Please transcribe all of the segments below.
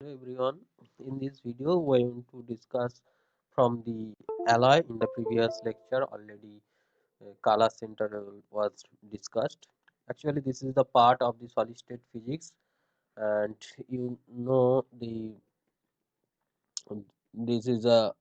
Hello everyone. In this video, we are going to discuss from the alloy. In the previous lecture, already Kala Center was discussed. Actually, this is the part of the solid state physics, and you know this is a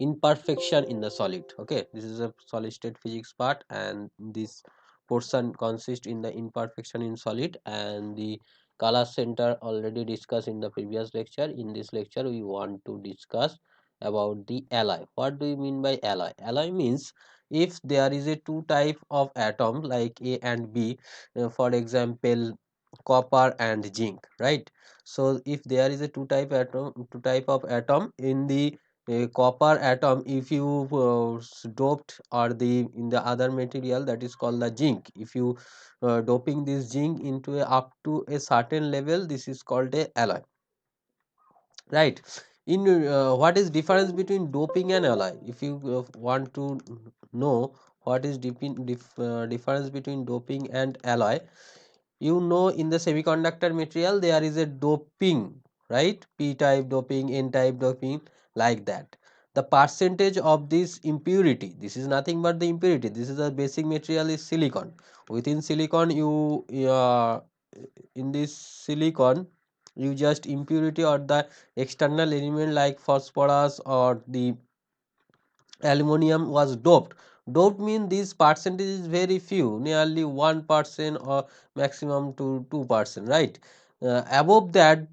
imperfection in the solid. Okay, this is a solid state physics part, and this portion consists in the imperfection in solid, and the Kala center already discussed in the previous lecture. In this lecture we want to discuss about the alloy. What do you mean by alloy? Alloy means if there is a two type of atom like A and B, for example copper and zinc, right? So if there is a two type of atom in the a copper atom, if you doped or the in the other material, that is called the zinc, if you doping this zinc into a up to a certain level, this is called a alloy, right? In what is difference between doping and alloy? If you want to know what is difference between doping and alloy, you know, in the semiconductor material there is a doping, right? P type doping, N type doping, like that. The percentage of this impurity, this is nothing but the impurity. This is the basic material is silicon. Within silicon you in this silicon you just impurity or the external element like phosphorus or the aluminum was doped. Doped means this percentage is very few, nearly 1% or maximum to 2%, right? Above that,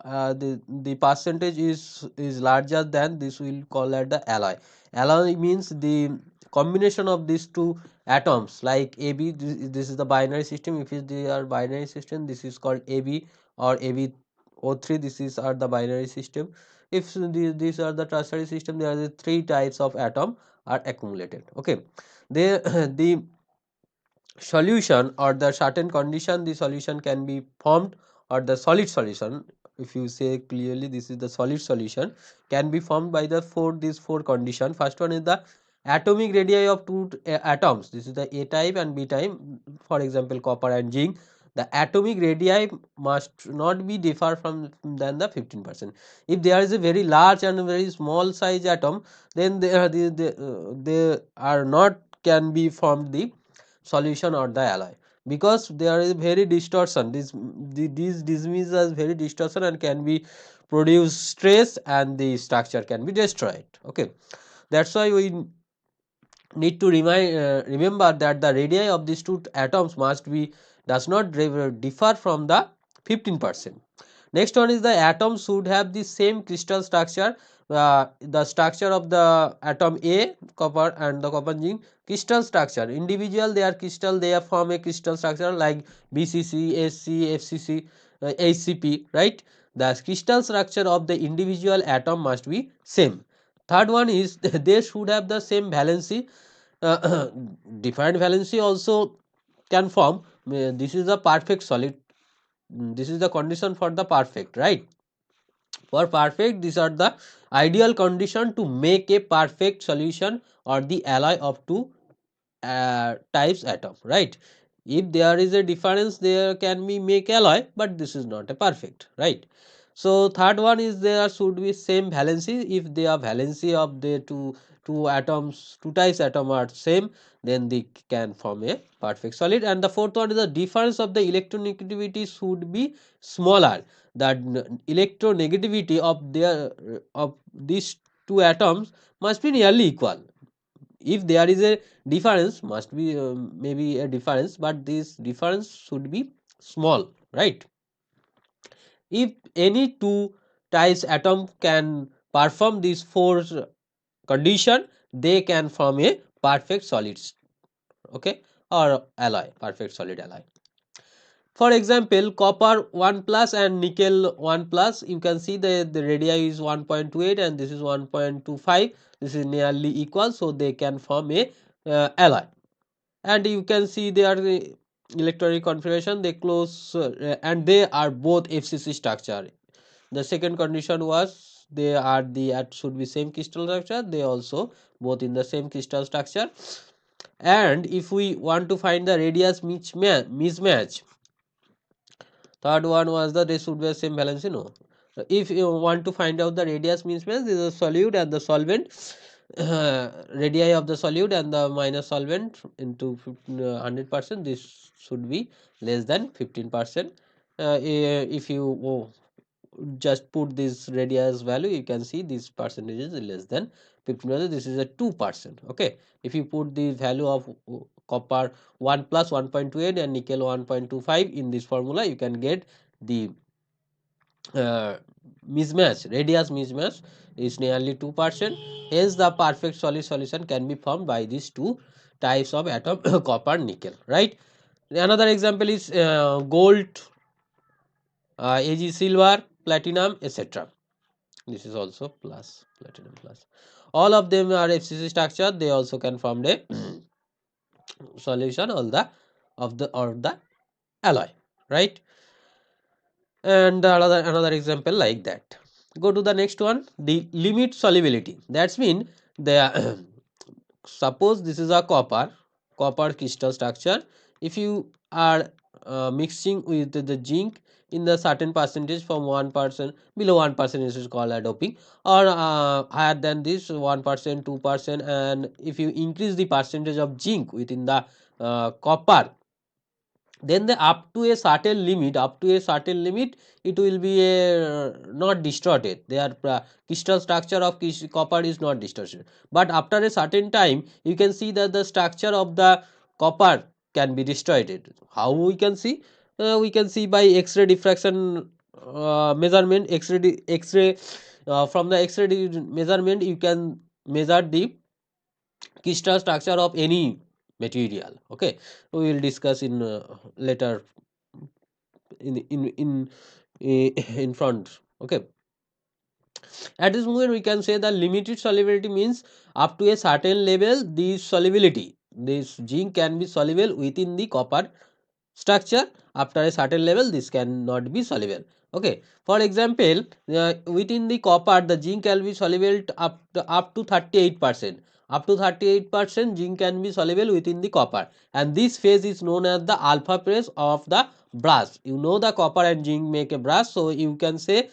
the percentage is larger than this, will call it the alloy. Alloy means the combination of these two atoms like AB. This is the binary system. If it they are binary system, this is called AB or AbO3. This is are the binary system. If these are the tertiary system, there are the three types of atom are accumulated. Okay, they the solution or the certain condition, the solution can be formed, or the solid solution, if you say clearly this is the solid solution, can be formed by the these four condition. First one is the atomic radii of two atoms. This is the A type and B type, for example copper and zinc. The atomic radii must not be differ from than the 15%. If there is a very large and very small size atom, then they are not can be formed the solution or the alloy, because there is very distortion. This means as very distortion and can be produce stress, and the structure can be destroyed. Okay, that's why we need to remember that the radii of these two atoms must be does not differ from the 15%. Next one is the atoms should have the same crystal structure. The structure of the atom A, copper, and the copper zinc, crystal structure. Individual they are crystal, they have form a crystal structure like BCC, SC, FCC, HCP, right? The crystal structure of the individual atom must be same. Third one is they should have the same valency. Different valency also can form. This is the perfect solid. This is the condition for the perfect, right? For perfect, these are the ideal condition to make a perfect solution or the alloy of two types atom, right? If there is a difference, there can be make alloy, but this is not a perfect, right? So third one is there should be same valency. If the valency of the two atoms, two types atom are same, then they can form a perfect solid. And the fourth one is the difference of the electronegativity should be smaller. That electronegativity of their of these two atoms must be nearly equal. If there is a difference, must be maybe a difference, but this difference should be small, right? If any two types atom can perform these four condition, they can form a perfect solid, okay, or alloy, perfect solid alloy. For example, copper 1 plus and nickel 1 plus, you can see the radii is 1.28 and this is 1.25. This is nearly equal, so they can form a alloy. And you can see their electronic configuration, they close and they are both FCC structure. The second condition was they are the at should be same crystal structure, they also both in the same crystal structure. And if we want to find the radius mismatch, Third one was the they should be the same valency. No, if you want to find out the radius means this is a solute and the solvent, radii of the solute and the minus solvent into 100%, this should be less than 15%. If you just put this radius value, you can see this percentage is less than 15%. This is a 2%. Okay, if you put the value of copper 1 plus 1.28 and nickel 1.25 in this formula, you can get the uh, mismatch, radius mismatch is nearly 2%. Hence the perfect solid solution can be formed by these two types of atom copper nickel, right? Another example is gold, Ag silver, platinum, etc. This is also plus platinum plus. All of them are FCC structure. They also can form a solution all the of the alloy, right? And another example like that. Go to the next one. The limit solubility. That's mean the suppose this is a copper crystal structure. If you are mixing with the zinc in the certain percentage from 1%, below 1% is called a doping, or higher than this 1%, 2%, and if you increase the percentage of zinc within the copper, then the up to a certain limit, it will be not distorted. Their crystal structure of copper is not distorted, but after a certain time you can see that the structure of the copper can be distorted. How we can see? We can see by x-ray diffraction measurement. X-ray from the x-ray measurement you can measure the crystal structure of any material. Okay, we will discuss in later in in front. Okay, at this moment we can say the limited solubility means up to a certain level the solubility, this zinc can be soluble within the copper structure. After a certain level this cannot be soluble. Okay, for example, within the copper the zinc can be soluble up to 38%. Up to 38% zinc can be soluble within the copper, and this phase is known as the alpha phase of the brass. You know the copper and zinc make a brass, so you can say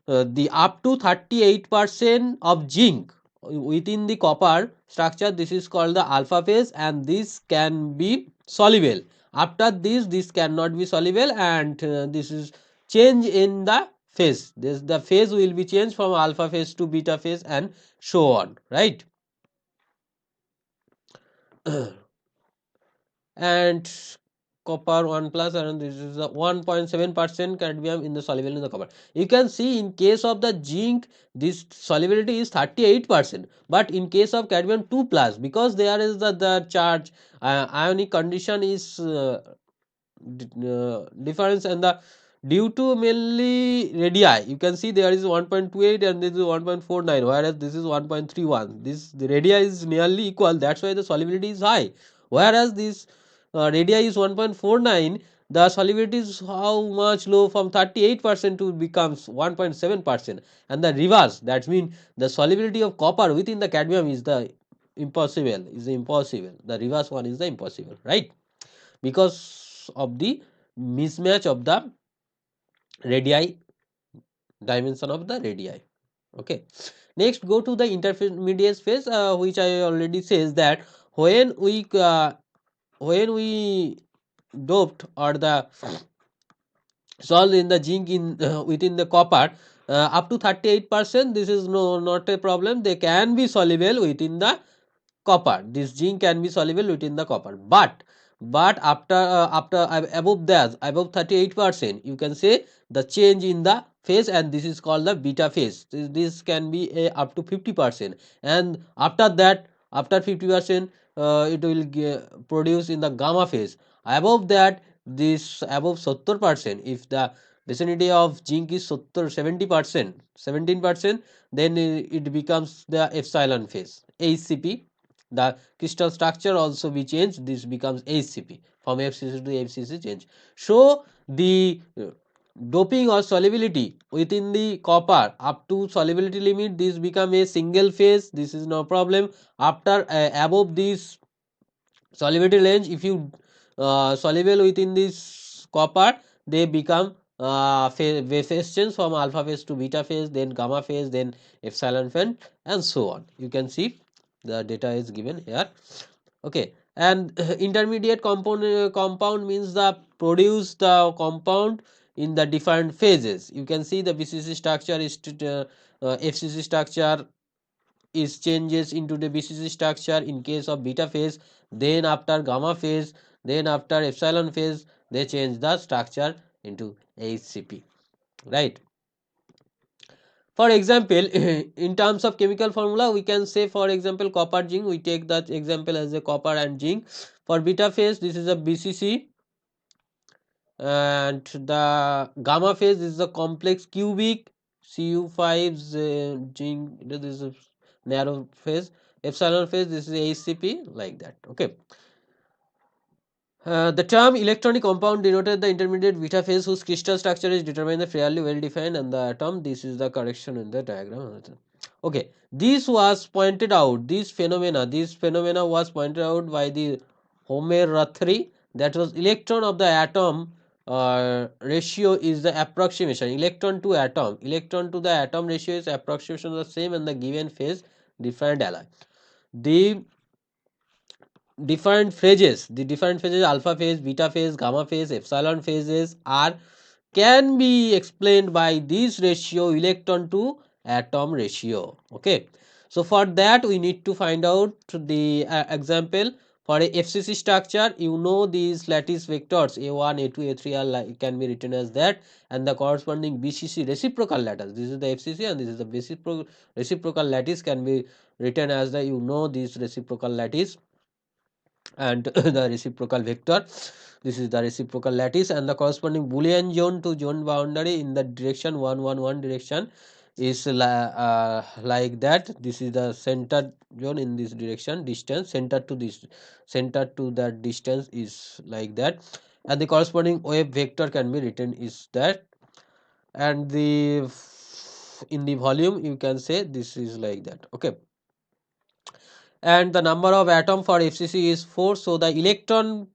the up to 38% of zinc within the copper structure, this is called the alpha phase, and this can be soluble. After this cannot be soluble, and this is change in the phase. This the phase will be changed from alpha phase to beta phase and so on, right? And copper 1 plus, and this is the 1.7% cadmium in the soluble in the copper. You can see in case of the zinc this solubility is 38%, but in case of cadmium 2 plus, because there is the charge ionic condition is difference, and the due to mainly radii you can see there is 1.28 and this is 1.49, whereas this is 1.31. This the radii is nearly equal, that's why the solubility is high, whereas this radii is 1.49. The solubility is how much low, from 38% to becomes 1.7%, and the reverse, that means the solubility of copper within the cadmium is the impossible, the reverse one is the impossible, right? Because of the mismatch of the radii, dimension of the radii. Okay, next go to the intermediate phase, which I already says that when we uh, when we doped or the solved in the zinc in within the copper up to 38%, this is not a problem, they can be soluble within the copper. This zinc can be soluble within the copper, but after above that, above 38%, you can say the change in the phase, and this is called the beta phase. This can be a up to 50%, and after that, after 50%, it will produce in the gamma phase. Above that, this above 70%, if the vicinity of zinc is 70%, 17%, then it becomes the epsilon phase, HCP. The crystal structure also be changed, this becomes HCP, from FCC to FCC change. So the doping or solubility within the copper up to solubility limit, this become a single phase, this is no problem. After above this solubility range, if you soluble within this copper, they become phase change from alpha phase to beta phase, then gamma phase, then epsilon phase, and so on. You can see the data is given here. Okay, and intermediate compound means the produce the compound in the different phases. You can see the BCC structure is FCC structure is changes into the BCC structure in case of beta phase, then after gamma phase, then after epsilon phase, they change the structure into HCP, right? For example, in terms of chemical formula, we can say, for example, copper zinc. We take that example as a copper and zinc. For beta phase, this is a BCC, and the gamma phase is the complex cubic Cu5 zinc. This is a narrow phase. Epsilon phase, this is HCP, like that. Okay. The term electronic compound denoted the intermediate beta phase whose crystal structure is determined fairly well defined and the atom. This is the correction in the diagram. Okay, this was pointed out. This phenomena was pointed out by the Homer Rothery. That was electron of the atom ratio is the approximation. Electron to the atom ratio is approximation of the same and the given phase different alloy. The different phases, alpha phase, beta phase, gamma phase, epsilon phases are can be explained by this ratio, electron to atom ratio. Okay, so for that we need to find out the example. For a FCC structure, you know these lattice vectors a1, a2, a3 are can be written as that, and the corresponding BCC reciprocal lattice, this is the FCC and this is the reciprocal lattice, can be written as the, you know, this reciprocal lattice and the reciprocal vector. This is the reciprocal lattice, and the corresponding Boolean zone to zone boundary in the direction 1 1 1 direction is like that. This is the center zone in this direction, distance center to this, center to that distance is like that, and the corresponding wave vector can be written is that, and the in the volume you can say this is like that. Okay, and the number of atom for FCC is 4. So the electron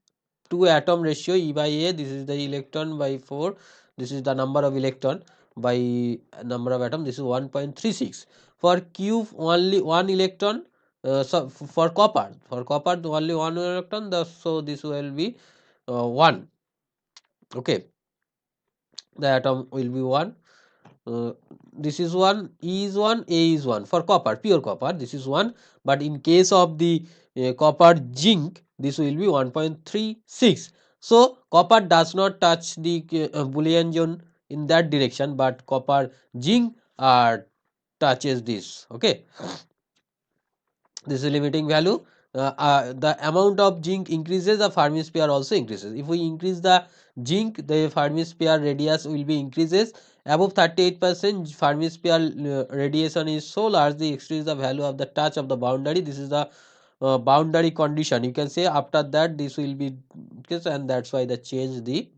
to atom ratio E by A, this is the electron by 4, this is the number of electron by number of atom, this is 1.36. For Q only one electron, so for copper only one electron, so this will be 1. Okay, the atom will be 1. This is 1, E is 1, A is 1 for copper, pure copper, this is 1, but in case of the copper zinc, this will be 1.36. So copper does not touch the Boolean zone in that direction, but copper zinc touches this. Okay, this is limiting value. The amount of zinc increases, the Fermi sphere also increases. If we increase the zinc, the Fermi sphere radius will be increases above 38%. Fermi sphere radiation is so large, they exceeds the value of the touch of the boundary. This is the boundary condition, you can say. After that, this will be, and that's why the change the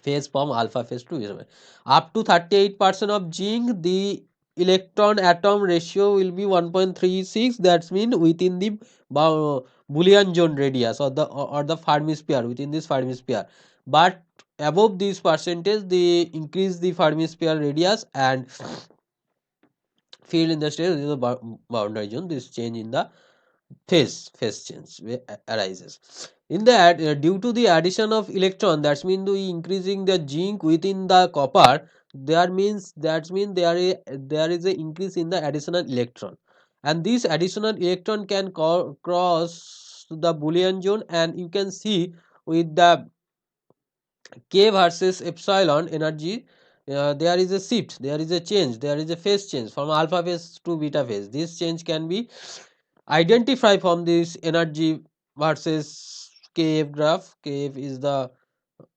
phase from alpha phase to beta phase. Up to 38% of zinc, the electron atom ratio will be 1.36. That's mean within the Boolean zone radius or the Fermi sphere, within this Fermi sphere. But above this percentage, they increase the Fermi sphere radius and field in the state is the boundary zone. This change in the phase change arises in that due to the addition of electron. That's mean the increasing the zinc within the copper, there is a increase in the additional electron, and this additional electron can cross the Boolean zone, and you can see with the k versus epsilon energy, there is a shift, there is a change, there is a phase change from alpha phase to beta phase. This change can be identified from this energy versus kf graph. Kf is the,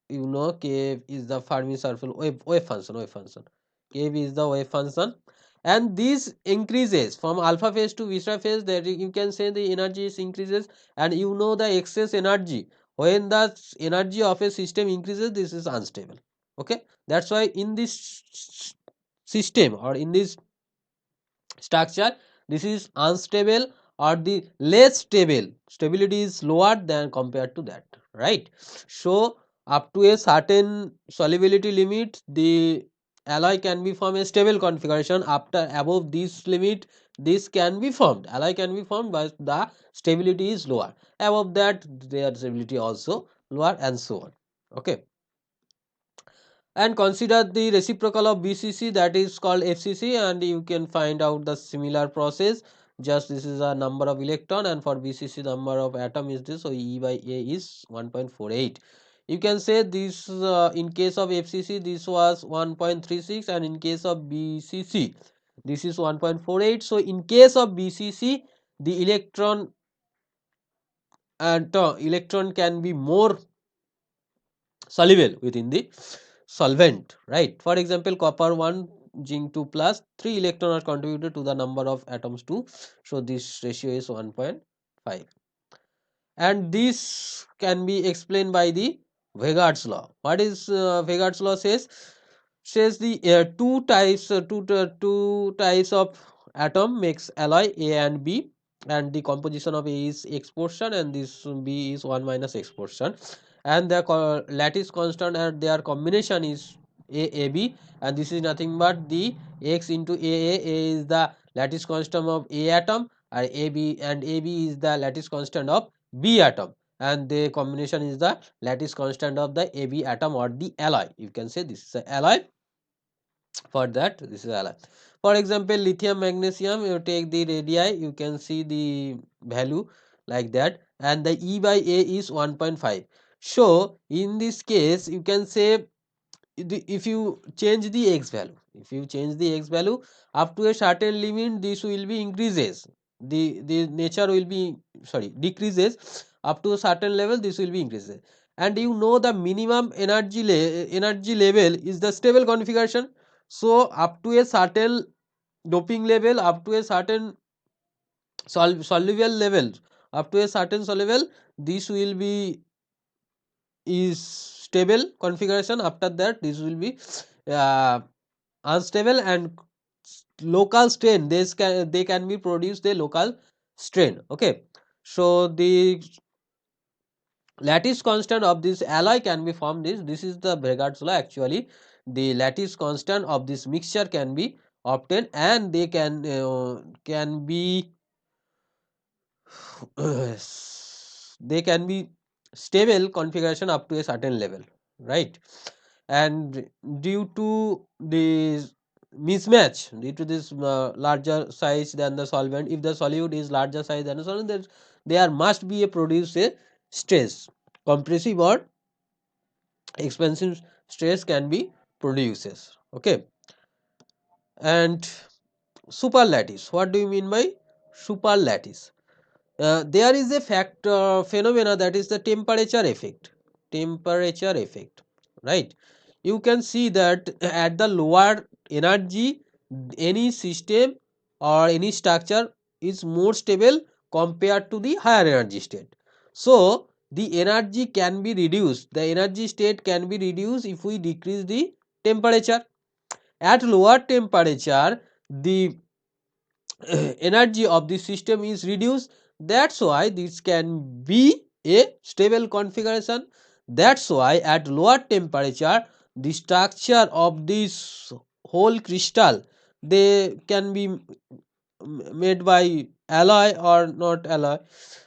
you know, kf is the Fermi surface wave function. Kf is the wave function, and this increases from alpha phase to beta phase, that you can say the energy is increases, and you know the excess energy, when the energy of a system increases, this is unstable. Okay, that's why in this system or in this structure, this is unstable or the less stable, stability is lower than compared to that, right? So up to a certain solubility limit, the alloy can be formed a stable configuration. After above this limit, this can be formed, alloy can be formed, but the stability is lower. Above that, their stability also lower, and so on. Okay, and consider the reciprocal of BCC, that is called FCC, and you can find out the similar process. Just this is a number of electron, and for BCC number of atom is this, so E by A is 1.48. You can say this in case of FCC this was 1.36, and in case of BCC this is 1.48. So in case of BCC, the electron can be more soluble within the solvent, right? For example, copper 1 zinc 2 plus 3 electron are contributed to the number of atoms 2, so this ratio is 1.5, and this can be explained by the Vegard's law. What is Vegard's law says? Says the two types of atom makes alloy A and B, and the composition of A is X portion and this B is 1 minus X portion, and the lattice constant and their combination is AB, and this is nothing but the X into A is the lattice constant of A atom, and AB is the lattice constant of B atom, and the combination is the lattice constant of the AB atom or the alloy. You can say this is a alloy. For that, this is alloy. For example, lithium magnesium, you take the radii, you can see the value like that, and the E by A is 1.5. So in this case you can say, if you change the x value, if you change the x value up to a certain limit, this will be increases, the nature will be, sorry, decreases. Up to a certain level this will be increases, and you know the minimum energy level is the stable configuration. So up to a certain doping level, up to a certain soluble level, up to a certain soluble, this will be is stable configuration. After that, this will be uh, unstable, and local strain, they can be produced the local strain. Okay, so the lattice constant of this alloy can be formed, this is the Vegard's law. Actually, the lattice constant of this mixture can be obtained, and they can be they can be stable configuration up to a certain level, right? And due to this mismatch, due to this larger size than the solvent, if the solute is larger size than the solvent, there must be a produce a stress, compressive or expansive stress can be produces. Okay, and superlattice, what do you mean by superlattice? There is a phenomena, that is the temperature effect, right? You can see that at the lower energy, any system or any structure is more stable compared to the higher energy state. So the energy can be reduced, the energy state can be reduced if we decrease the temperature. At lower temperature, the energy of the system is reduced. That's why this can be a stable configuration. That's why at lower temperature, the structure of this whole crystal, they can be made by alloy or not alloy,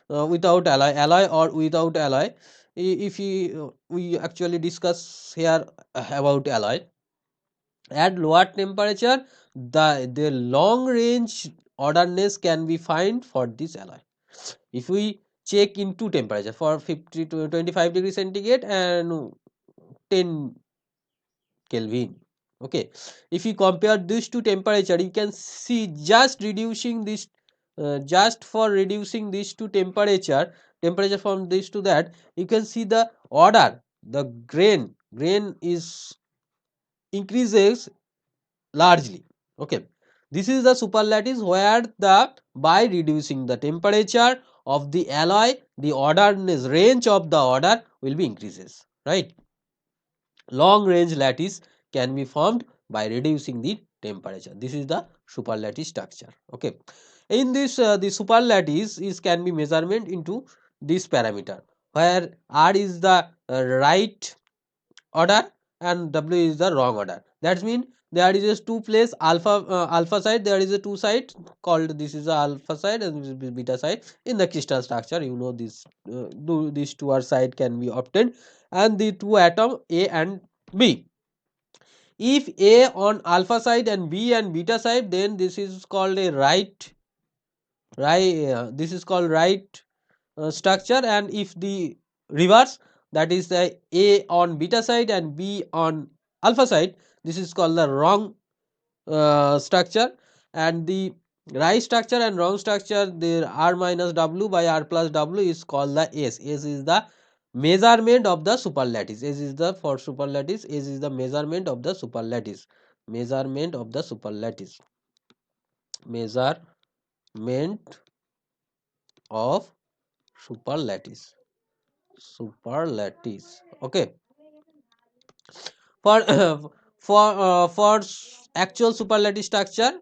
without alloy or without alloy. If we actually discuss here about alloy, at lower temperature, the long range orderness can be found for this alloy. If we check into temperature for 50 to 25 degree centigrade and 10 Kelvin, okay, if you compare these two temperature, you can see just reducing this, just for reducing these two temperature from this to that, you can see the order, the grain is increases largely. Okay, this is the superlattice, where the by reducing the temperature of the alloy, the orderness range of the order will be increases, right? Long range lattice can be formed by reducing the temperature. This is the superlattice structure. Okay, in this the superlattice is can be measurement into this parameter, where r is the right order and W is the wrong order. That means there is a two place alpha side, there is a two side called, this is the alpha side and this is beta side in the crystal structure. You know this, these two are side can be obtained, and the two atom A and B. If A on alpha side and B and beta side, then this is called a this is called right structure. And if the reverse, that is the A on beta side and B on alpha side, this is called the wrong structure. And the right structure and wrong structure, the R minus W by R plus W is called the S. S is the measurement of the superlattice. S is the for superlattice. S is the measurement of the superlattice. Measurement of the superlattice. Measurement of superlattice. Superlattice. Okay. For actual superlattice structure,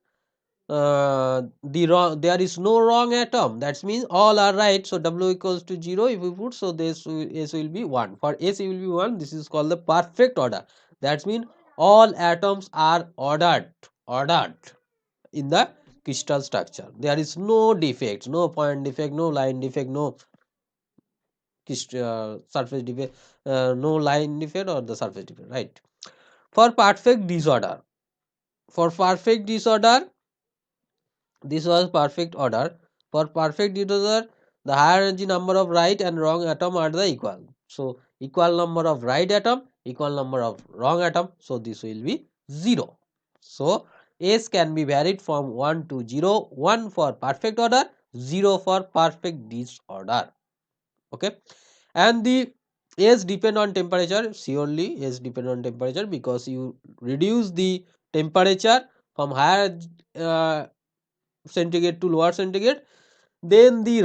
there is no wrong atom. That means all are right. So W equals to 0 if we put, so this S will be 1. For S will be 1. This is called the perfect order. That means all atoms are ordered in the crystal structure. There is no defect, no point defect, no line defect, no surface defect, no line defect or the surface defect, right? For perfect disorder, for perfect disorder, this was perfect order. For perfect disorder, the higher energy number of right and wrong atom are the equal. So equal number of right atom, equal number of wrong atom. So this will be 0. So S can be varied from 1 to 0. 1 for perfect order, 0 for perfect disorder. Okay. And the S depend on temperature. Surely S depend on temperature, because you reduce the temperature from higher centigrade to lower centigrade, then the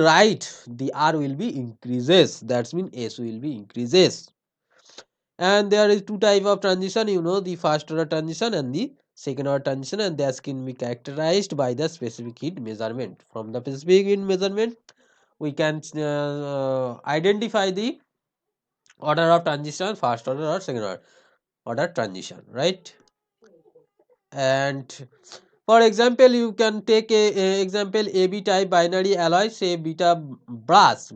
R will be increases. That means S will be increases. And there is two type of transition, you know, the first order transition and the second order transition, and that can be characterized by the specific heat measurement. From the specific heat measurement, we can identify the order of transition, first order or second order transition, right? And for example, you can take a example AB type binary alloy, say beta brass.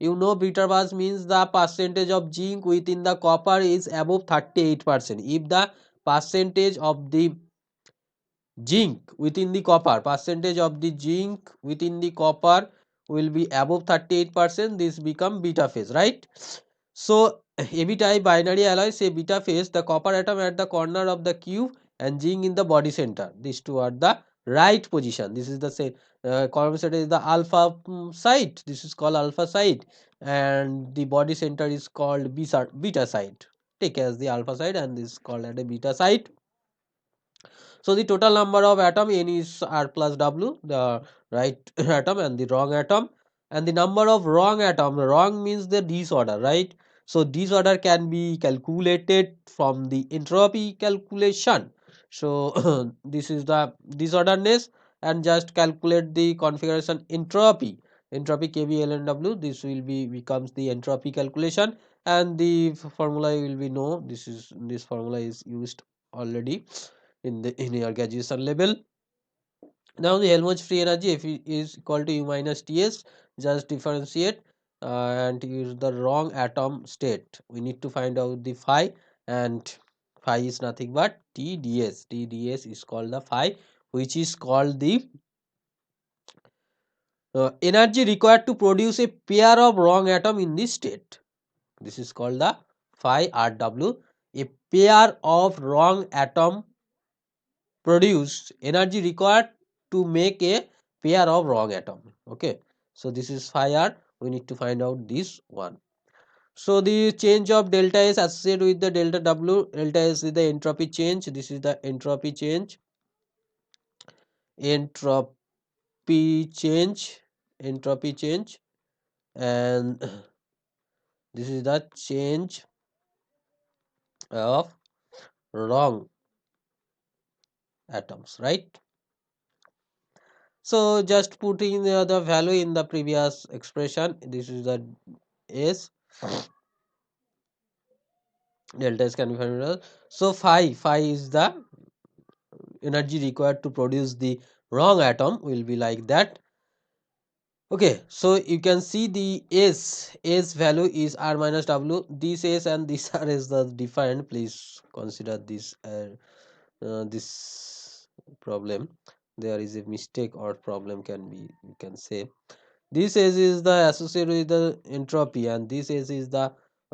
You know beta brass means the percentage of zinc within the copper is above 38%. If the percentage of the zinc within the copper, percentage of the zinc within the copper will be above 38%, this become beta phase, right? So AB type binary alloy, say beta phase, the copper atom at the corner of the cube and zinc in the body center. These two are the right position. This is the same. Carbon center is the alpha side. This is called alpha side, and the body center is called beta side. Take as the alpha side, and this is called as a beta side. So the total number of atom N is R plus W, the right atom and the wrong atom, and the number of wrong atom. Wrong means the disorder, right? So disorder can be calculated from the entropy calculation. So this is the disorderness, and just calculate the configuration entropy. Entropy KBLNW. This will be becomes the entropy calculation, and the formula will be no. This formula is used already in your graduation level. Now the Helmholtz free energy if is equal to U minus Ts, just differentiate and use the wrong atom state. We need to find out the phi, and phi is nothing but TdS. TdS is called the phi, which is called the energy required to produce a pair of wrong atom in this state. This is called the phi Rw. A pair of wrong atom produced, energy required to make a pair of wrong atom. Okay, so this is phi r. We need to find out this one. So the change of delta S associated with the delta W. Delta S is the entropy change. This is the entropy change. Entropy change. Entropy change. And this is the change of wrong atoms, right? So just putting the value in the previous expression. This is the S, Delta S can be found. So phi is the energy required to produce the wrong atom, will be like that. Okay, so you can see the S value is R minus W. This S and this R is the different. Please consider this problem. There is a mistake or problem, can be, you can say. This S is the associated with the entropy, and this S is the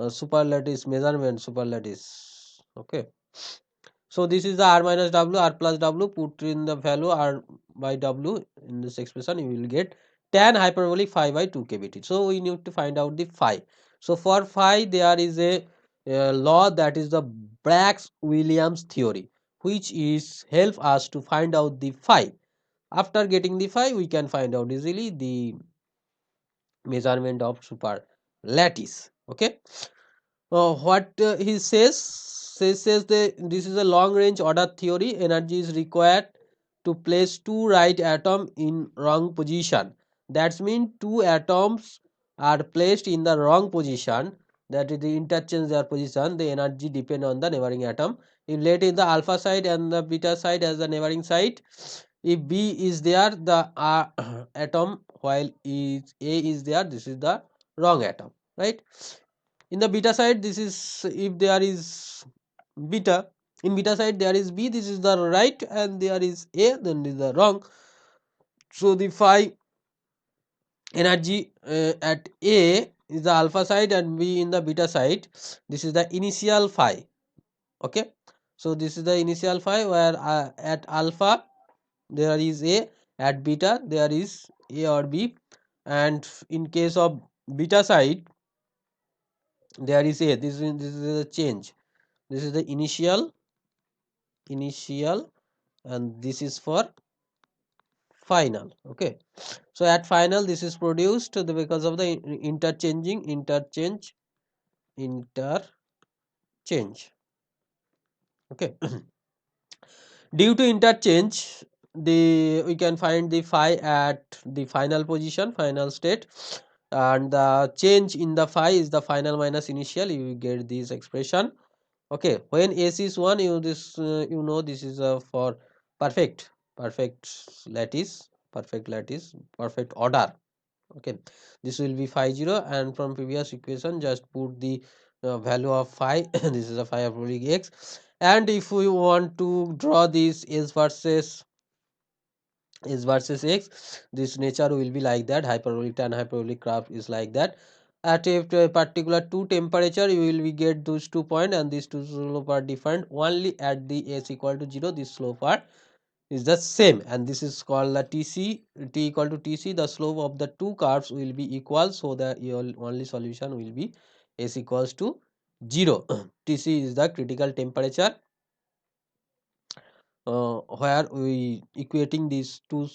superlattice measurement superlattice. Okay, so this is the R minus W, R plus W. Put in the value R by W in this expression, you will get tan hyperbolic phi by 2 kbt. So we need to find out the phi. So for phi, there is a law, that is the Bragg-Williams theory, which is help us to find out the phi. After getting the phi, we can find out easily the measurement of superlattice. Okay, what he says that this is a long range order theory. Energy is required to place two right atom in wrong position. That means two atoms are placed in the wrong position, that is the interchange their position, the energy depend on the neighboring atom. If let in the alpha side and the beta side as the neighboring side, if B is there, the atom, while is A is there, this is the wrong atom, right? In the beta side, this is, if there is beta, in beta side there is B, this is the right, and there is A, then this is the wrong. So the phi energy at A is the alpha side and B in the beta side. This is the initial phi. Okay, so this is the initial phi, where at alpha there is A, at beta there is A or B, and in case of beta side there is A. This is a change. This is the initial, and this is for final. Okay, so at final this is produced because of the interchange. Okay, due to interchange, the we can find the phi at the final position, final state, and the change in the phi is the final minus initial. You get this expression. Okay, when AC is 1, you know this is for perfect perfect lattice, perfect order. Okay, this will be phi 0, and from previous equation just put the value of phi. This is a phi hyperbolic x, and if we want to draw this s versus x, this nature will be like that. Hyperbolic tan hyperbolic graph is like that. At a particular two temperature, you will be get those 2 points, and these two slope are different. Only at the s equal to 0, this slope are is the same, and this is called the TC. T equal to TC, the slope of the two curves will be equal, so that your only solution will be s equals to 0. TC is the critical temperature, where we equating these two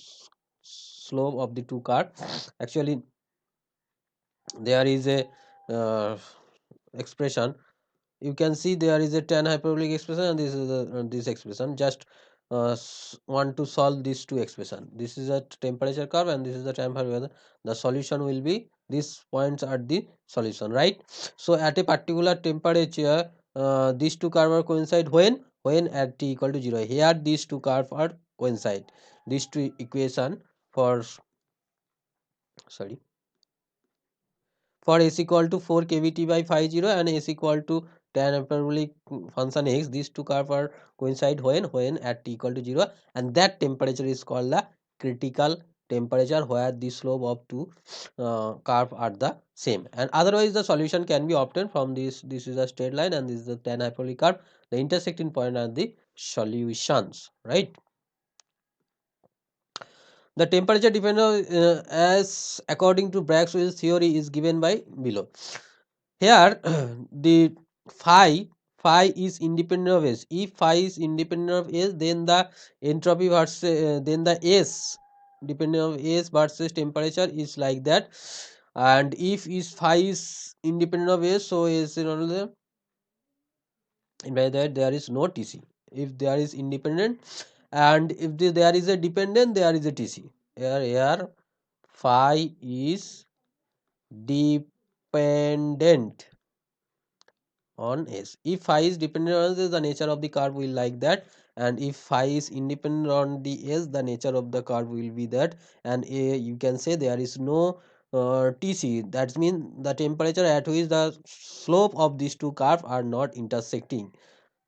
slope of the two curve. Actually, there is a uh, expression, you can see there is a tan hyperbolic expression, and this is this expression. Just want to solve these two expression. This is a temperature curve, and this is the time hyperbolic. The solution will be, these points are the solution, right? So at a particular temperature, these two curves are coincide when at t equal to 0. Here these two curves are coincide. These two equation for, sorry, for s equal to 4 kVt by phi 0 and s equal to tan hyperbolic function x, these two curves are coincide when at t equal to 0, and that temperature is called the critical temperature, where the slope of two curve are the same. And otherwise the solution can be obtained from this is a straight line, and this is the tan hyperbolic curve. The intersecting point are the solutions, right? The temperature dependent, as according to Bragg-Williams theory, is given by below. Here, the phi is independent of s. If phi is independent of s, then the entropy versus then the s dependent of s versus temperature is like that. And if is phi is independent of s, so s is another, by that there is no TC. If there is independent, and if there is a dependent, there is a TC. Here phi is dependent on S. If phi is dependent on S, the nature of the curve will like that, and if phi is independent on the S, the nature of the curve will be that. And you can say there is no Tc. That means the temperature at which the slope of these two curves are not intersecting.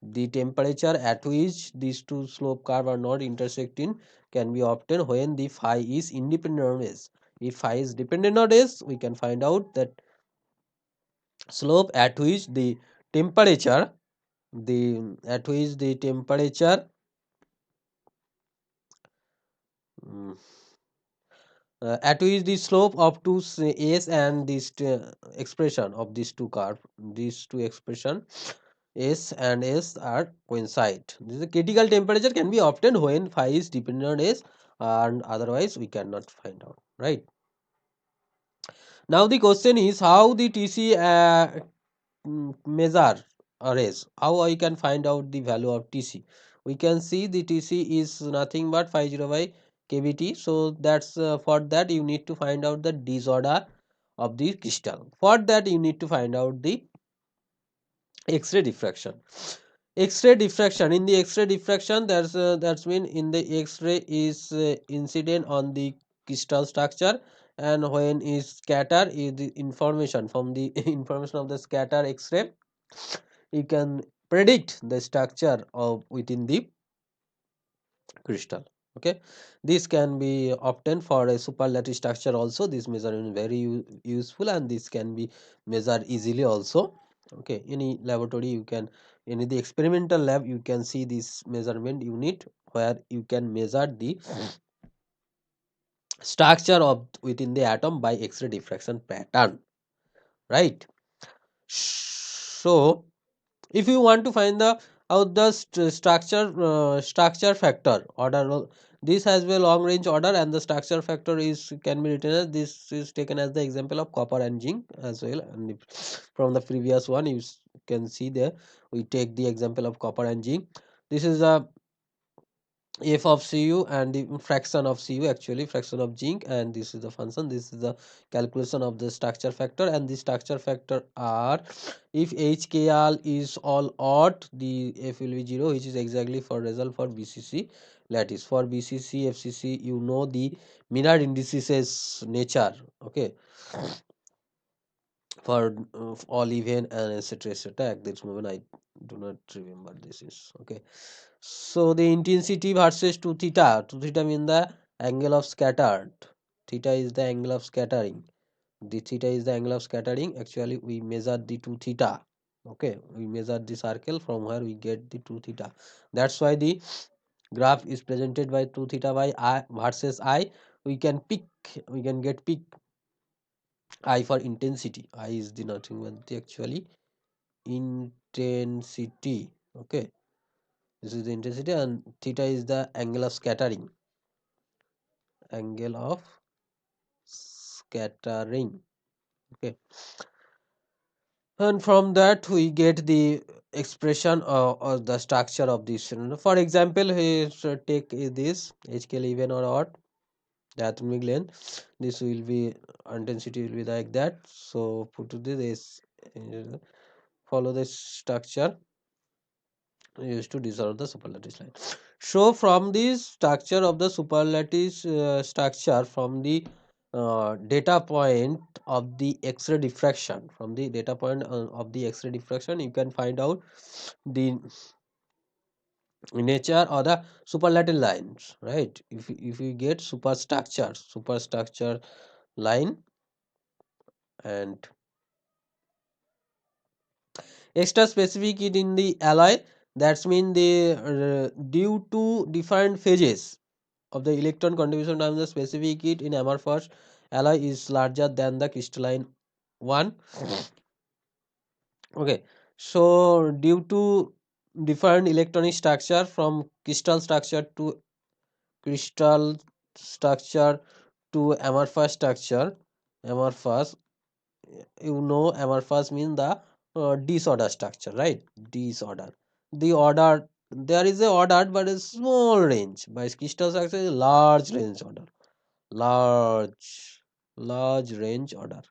The temperature at which these two slope curves are not intersecting can be obtained when the phi is independent on S. If phi is dependent on S, we can find out that slope at which the temperature the temperature mm, at which the slope of two s and this expression of these two curve, these two expression s and s are coincide. This is a critical temperature can be obtained when phi is dependent on s, and otherwise we cannot find out, right? Now the question is how the tc measure arrays. How I can find out the value of Tc? We can see the Tc is nothing but 50 by kBt. So that's for that you need to find out the disorder of the crystal. For that you need to find out the X-ray diffraction. X-ray diffraction, in the X-ray diffraction, that's mean in the X-ray is incident on the crystal structure, and when is scatter is the information from the information of the scatter X-ray, you can predict the structure of within the crystal. Okay, this can be obtained for a superlative structure also. This measurement is very useful, and this can be measured easily also. Okay, any laboratory you can, in the experimental lab you can see this measurement unit where you can measure the structure of within the atom by X-ray diffraction pattern, right? So if you want to find the out the structure factor order, this has a long range order, and the structure factor is can be written as, this is taken as the example of copper and zinc as well. And from the previous one you can see there we take the example of copper and zinc. This is a f of Cu and the fraction of Cu, actually fraction of zinc, and this is the function. This is the calculation of the structure factor, and the structure factor are, if HKl is all odd, the F will be 0, which is exactly for result for BCC lattice. For BCC FCC you know the Minard indices nature. Okay, for all even and etc. At this moment I do not remember this is okay. So the intensity versus 2 theta. 2 theta mean the angle of scattered. Theta is the angle of scattering. The theta is the angle of scattering. Actually, we measure the 2 theta. Okay, we measure the circle from where we get the 2 theta. That's why the graph is presented by 2 theta by I versus I. We can pick, we can get pick I for intensity. I is the nothing but the actually intensity. Okay, this is the intensity, and theta is the angle of scattering. Angle of scattering. Okay, and from that we get the expression or the structure of this cylinder. For example, we should take this HKL even or odd, the atomic length. This will be intensity will be like that. So put to this, follow the structure used to dissolve the superlattice line. So from this structure of the superlattice structure, from the data point of the X-ray diffraction, from the data point of the X-ray diffraction, you can find out the nature or the superlative lines, right? If you get superstructure line and extra specific it in the alloy, that's mean the due to different phases of the electron contribution times the specific heat in amorphous alloy is larger than the crystalline one. Okay, so due to different electronic structure from crystal structure to amorphous structure, amorphous, you know amorphous mean the disorder structure, right? Disorder, the order, there is a order but a small range, by crystal structure is a large range order, large large range order.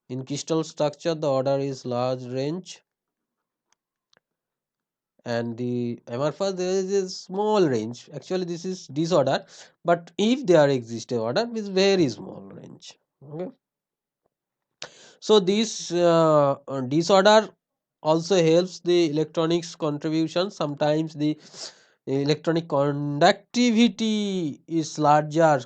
In crystal structure the order is large range and the amorphous there is a small range. Actually this is disorder, but if there exists a order with very small range. Okay, so this disorder also helps the electronics contribution. Sometimes the electronic conductivity is larger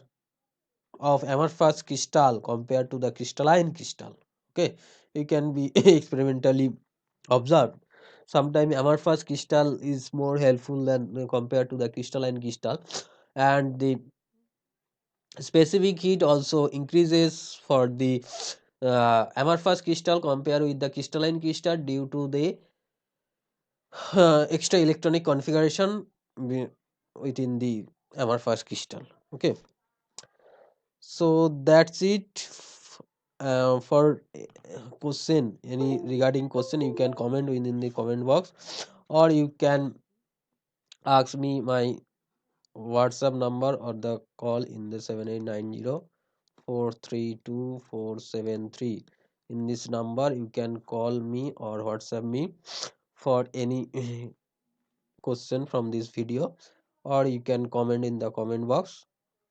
of amorphous crystal compared to the crystalline crystal. Okay, it can be experimentally observed. Sometimes amorphous crystal is more helpful than compared to the crystalline crystal, and the specific heat also increases for the amorphous crystal compared with the crystalline crystal due to the extra electronic configuration wi- within the amorphous crystal. Okay, so that's it. For question, any regarding question, you can comment within the comment box, or you can ask me my WhatsApp number or the call in the 7890 432 473. In this number you can call me or WhatsApp me for any question from this video, or you can comment in the comment box.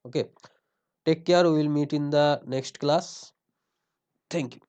Okay, take care, we will meet in the next class. Thank you.